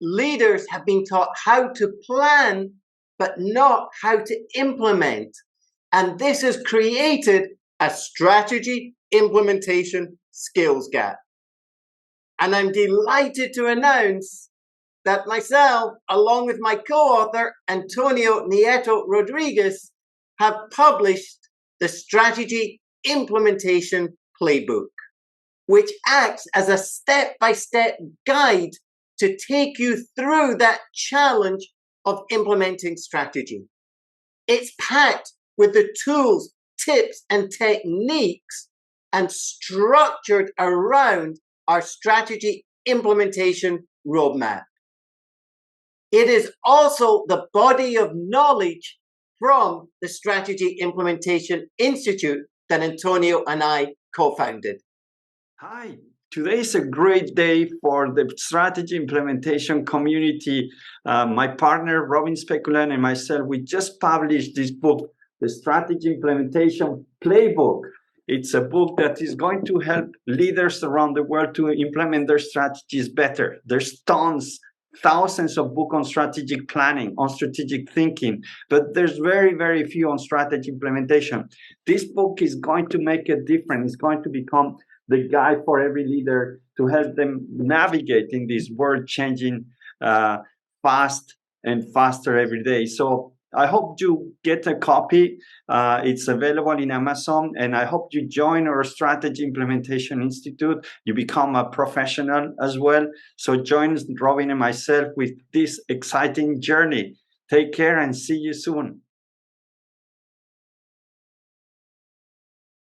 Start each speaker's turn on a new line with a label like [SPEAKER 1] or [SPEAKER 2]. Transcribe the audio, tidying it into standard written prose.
[SPEAKER 1] leaders have been taught how to plan, but not how to implement. And this has created a strategy implementation skills gap. And I'm delighted to announce that myself, along with my co-author, Antonio Nieto Rodriguez, have published the Strategy Implementation Playbook, which acts as a step-by-step guide to take you through that challenge of implementing strategy. It's packed with the tools, tips, and techniques and structured around our strategy implementation roadmap. It is also the body of knowledge from the Strategy Implementation Institute that Antonio and I co-founded.
[SPEAKER 2] Hi, today is a great day for the strategy implementation community. My partner, Robin Speculand, and myself, we just published this book, the Strategy Implementation Playbook. It's a book that is going to help leaders around the world to implement their strategies better. There's thousands of books on strategic planning, on strategic thinking, but there's very, very few on strategy implementation. This book is going to make a difference. It's going to become the guide for every leader to help them navigate in this world changing fast and faster every day. So I hope you get a copy. It's available in Amazon, and I hope you join our Strategy Implementation Institute. You become a professional as well. So join Robin and myself with this exciting journey. Take care and see you soon.